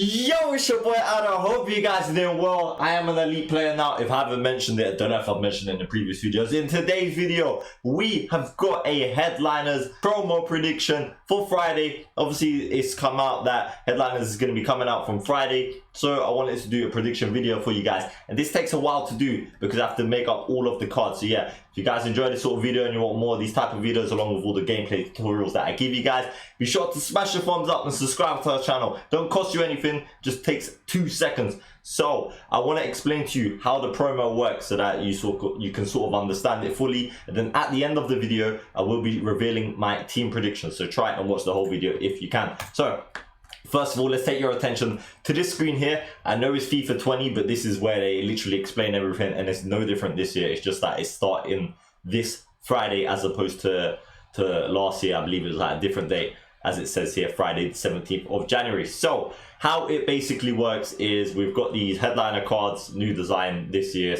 Yo, it's your boy Adam. Hope you guys are doing well. I am an elite player now. If I haven't mentioned it, I don't know if I've mentioned it in the previous videos. In today's video, we have got a headliners promo prediction for Friday. Obviously, it's come out that headliners is going to be coming out from Friday. So I wanted to do a prediction video for you guys. And this takes a while to do because I have to make up all of the cards. So yeah, if you guys enjoy this sort of video and you want more of these type of videos along with all the gameplay tutorials that I give you guys, be sure to smash the thumbs up and subscribe to our channel. Don't cost you anything, just takes 2 seconds. So I want to explain to you how the promo works so that you can sort of understand it fully. And then at the end of the video, I will be revealing my team predictions. So try and watch the whole video if you can. So first of all, let's take your attention to this screen here. I know it's FIFA 20, but this is where they literally explain everything, and it's no different this year. It's just that it's starting this Friday as opposed to last year. I believe it was like a different date, as it says here, Friday the 17th of January. So how it basically works is we've got these headliner cards, new design this year,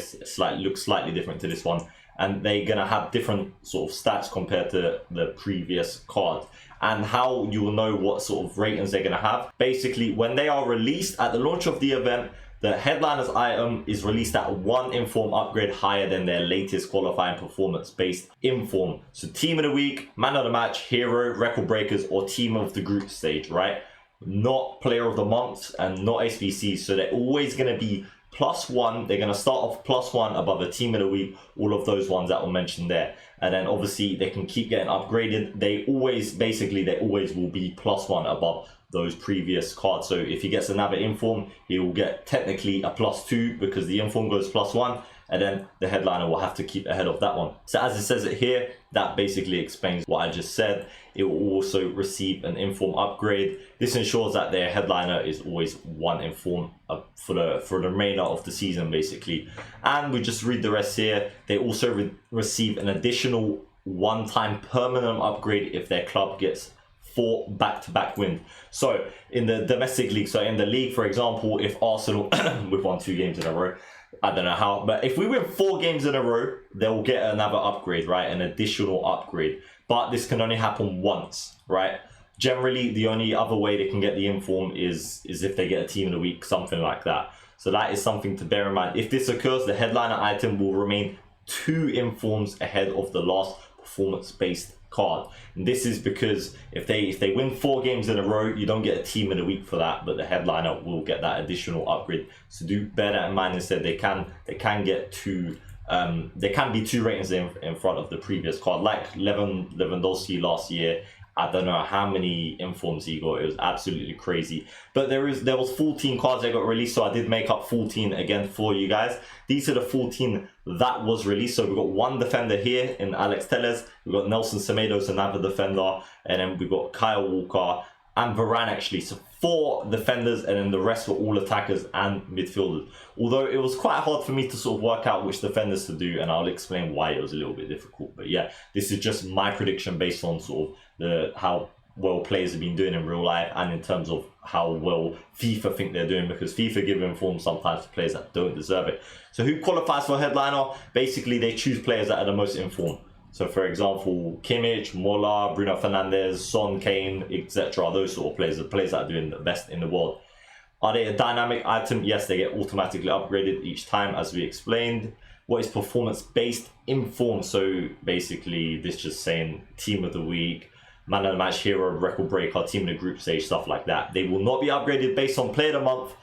looks slightly different to this one, and they're gonna have different sort of stats compared to the previous card. And how you will know what sort of ratings they're gonna have, basically when they are released at the launch of the event, the headliners item is released at 1 inform upgrade higher than their latest qualifying performance based inform. So team of the week, man of the match, hero, record breakers, or team of the group stage, right? Not player of the month and not SBC. So they're always going to be +1. They're going to start off +1 above a team of the week, all of those ones that were mentioned there. And then obviously they can keep getting upgraded. They always will be +1 above those previous cards. So if he gets another inform, he will get technically a +2 because the inform goes +1, and then the headliner will have to keep ahead of that one. So as it says it here, that basically explains what I just said. It will also receive an inform upgrade. This ensures that their headliner is always 1 inform for the remainder of the season, basically. And we just read the rest here. They also receive an additional one-time permanent upgrade if their club gets 4 back-to-back wins. So in the domestic league, so in the league, for example, if Arsenal we've won 2 games in a row, I don't know how, but if we win 4 games in a row, they'll get another upgrade, right? An additional upgrade. But this can only happen once, right? Generally, the only other way they can get the inform is if they get a team of the week, something like that. So that is something to bear in mind. If this occurs, the headliner item will remain 2 informs ahead of the last performance-based card. And this is because if they win 4 games in a row, you don't get a team of the week for that, but the headliner will get that additional upgrade. So do bear that in mind. Instead, they can get 2. There can be 2 ratings in front of the previous card, like Lewandowski last year. I don't know how many informs he got. It was absolutely crazy. But there was 14 cards that got released, so I did make up 14 again for you guys. These are the 14 that was released. So we've got 1 defender here in Alex Telles. We've got Nelson Semedo's another defender, and then we've got Kyle Walker and Varane actually. So 4 defenders, and then the rest were all attackers and midfielders. Although it was quite hard for me to sort of work out which defenders to do, and I'll explain why it was a little bit difficult. But yeah, this is just my prediction based on sort of how well players have been doing in real life and in terms of how well FIFA think they're doing, because FIFA give inform sometimes to players that don't deserve it. So who qualifies for headliner? Basically, they choose players that are the most informed. So for example, Kimmich, Mola, Bruno Fernandes, Son, Kane, etc. Those sort of players, the players that are doing the best in the world. Are they a dynamic item? Yes, they get automatically upgraded each time, as we explained. What is performance-based inform? So basically, this just saying team of the week, man of the match, hero, record breaker, team in the group stage, stuff like that. They will not be upgraded based on player of the month,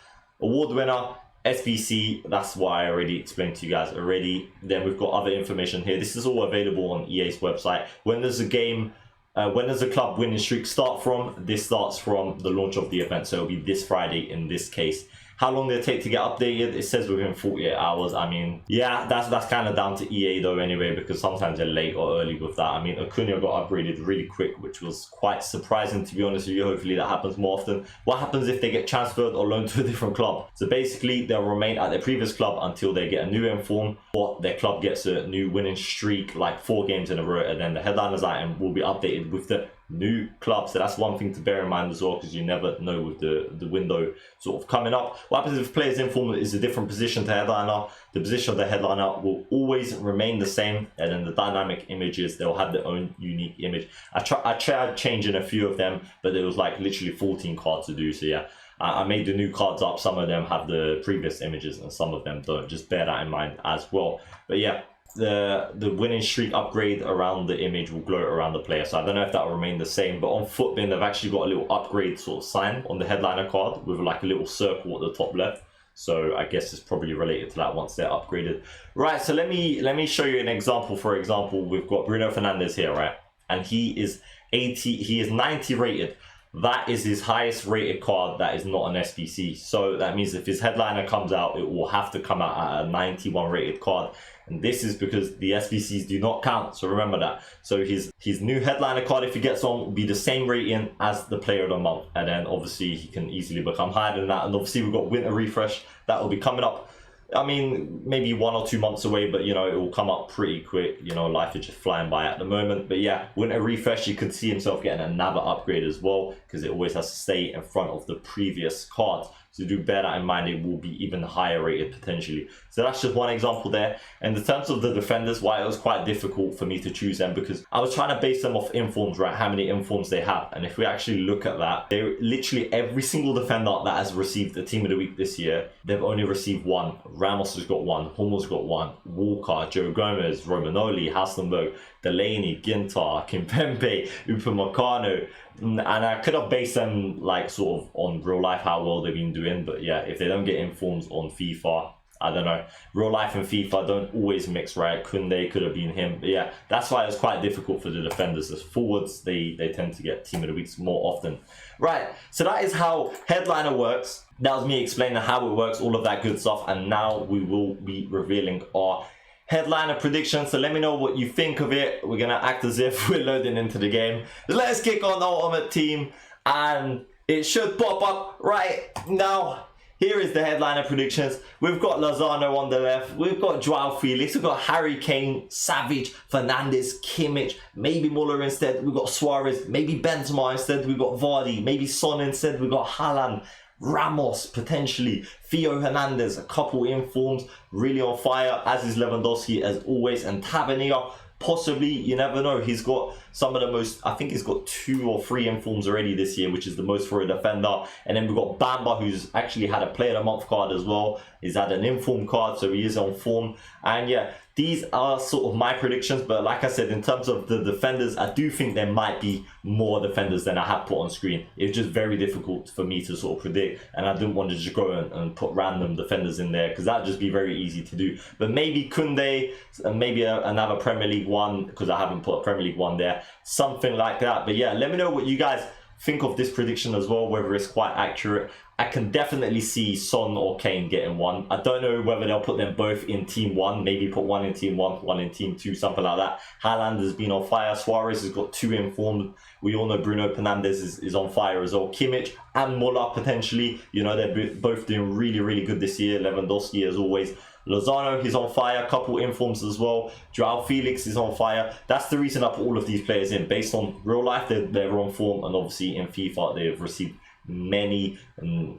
award winner, SBC. That's what I already explained to you guys already. Then we've got other information here. This is all available on EA's website. When does a game, when does a club winning streak start from? This starts from the launch of the event. So it'll be this Friday in this case. How long did it take to get updated? It says within 48 hours. I mean, yeah, that's kind of down to EA though anyway, because sometimes they're late or early with that. I mean, Acuna got upgraded really quick, which was quite surprising, to be honest with you. Hopefully that happens more often. What happens if they get transferred or loaned to a different club? So basically, they'll remain at their previous club until they get a new inform, or their club gets a new winning streak, like 4 games in a row, and then the headliners item will be updated with the new club. So that's one thing to bear in mind as well, because you never know with the window sort of coming up. What happens if players inform is a different position to headliner? The position of the headliner will always remain the same, and then the dynamic images, they'll have their own unique image. I tried changing a few of them, but there was like literally 14 cards to do. So yeah, I made the new cards up. Some of them have the previous images and some of them don't. Just bear that in mind as well. But yeah, the winning streak upgrade around the image will glow around the player. So I don't know if that will remain the same. But on Footbin, they've actually got a little upgrade sort of sign on the headliner card with like a little circle at the top left. So I guess it's probably related to that once they're upgraded. Right, so let me show you an example. For example, we've got Bruno Fernandes here, right? And he is 90 rated. That is his highest rated card that is not an SBC. So that means if his headliner comes out, it will have to come out at a 91 rated card. And this is because the SBCs do not count. So remember that. So his new headliner card, if he gets on, will be the same rating as the player of the month. And then obviously he can easily become higher than that. And obviously we've got winter refresh that will be coming up. I mean, maybe 1 or 2 months away, but you know, it will come up pretty quick. You know, life is just flying by at the moment. But yeah, winter refresh, you could see himself getting another upgrade as well, because it always has to stay in front of the previous card. So do bear that in mind, it will be even higher rated potentially. So that's just one example there. And in terms of the defenders, why it was quite difficult for me to choose them, because I was trying to base them off informs, right? How many informs they have. And if we actually look at that, they literally every single defender that has received the team of the week this year, they've only received 1. Ramos has got 1, Hummel's got 1, Walker, Joe Gomez, Romagnoli, Hasselberg, Delaney, Ginter, Kimpembe, Upamecano. And I could have based them like sort of on real life, how well they've been doing. But yeah, if they don't get informs on FIFA, I don't know. Real life and FIFA don't always mix, right? Koundé could have been him. But yeah, that's why it's quite difficult for the defenders. As forwards, they tend to get team of the weeks more often. Right, so that is how headliner works. That was me explaining how it works, all of that good stuff. And now we will be revealing our headliner prediction. So let me know what you think of it. We're gonna act as if we're loading into the game. Let's kick on the ultimate team, and it should pop up right now. Here is the headliner predictions. We've got Lozano on the left. We've got Joao Felix. We've got Harry Kane, Savage, Fernandes, Kimmich, maybe Muller instead. We've got Suarez, maybe Benzema instead. We've got Vardy, maybe Son instead. We've got Haaland, Ramos, potentially Theo Hernandez, a couple informs, really on fire, as is Lewandowski as always, and Tavernier, possibly, you never know. He's got some of the most, I think he's got 2 or 3 informs already this year, which is the most for a defender. And then we've got Bamba, who's actually had a player of the month card as well. He's had an inform card, so he is on form. And yeah, these are sort of my predictions, but like I said, in terms of the defenders, I do think there might be more defenders than I have put on screen. It's just very difficult for me to sort of predict, and I didn't want to just go and put random defenders in there, because that'd just be very easy to do. But maybe Koundé, and maybe another Premier League one, because I haven't put a Premier League one there, something like that. But yeah, let me know what you guys think of this prediction as well, whether it's quite accurate. I can definitely see Son or Kane getting 1. I don't know whether they'll put them both in team 1, maybe put 1 in team 1, 1 in team 2, something like that. Haaland has been on fire. Suarez has got 2 informed. We all know Bruno Fernandes is on fire as well. Kimmich and Muller potentially, you know, they're both doing really, really good this year. Lewandowski as always. Lozano, he's on fire, a couple informs as well. Joao Felix is on fire. That's the reason I put all of these players in. Based on real life, they're on form, and obviously in FIFA, they've received many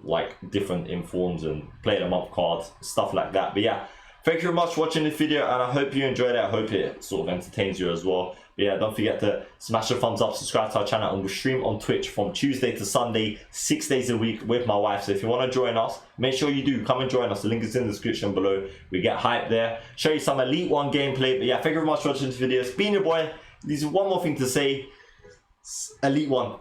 like different informs and player of the month cards, stuff like that. But yeah, thank you very much for watching this video, and I hope you enjoyed it. I hope it sort of entertains you as well. But yeah, don't forget to smash the thumbs up, subscribe to our channel, and we'll stream on Twitch from Tuesday to Sunday, 6 days a week with my wife. So if you want to join us, make sure you do come and join us. The link is in the description below. We get hyped there, show you some Elite 1 gameplay. But yeah, thank you very much for watching this video. It's been your boy. There's one more thing to say. Elite 1.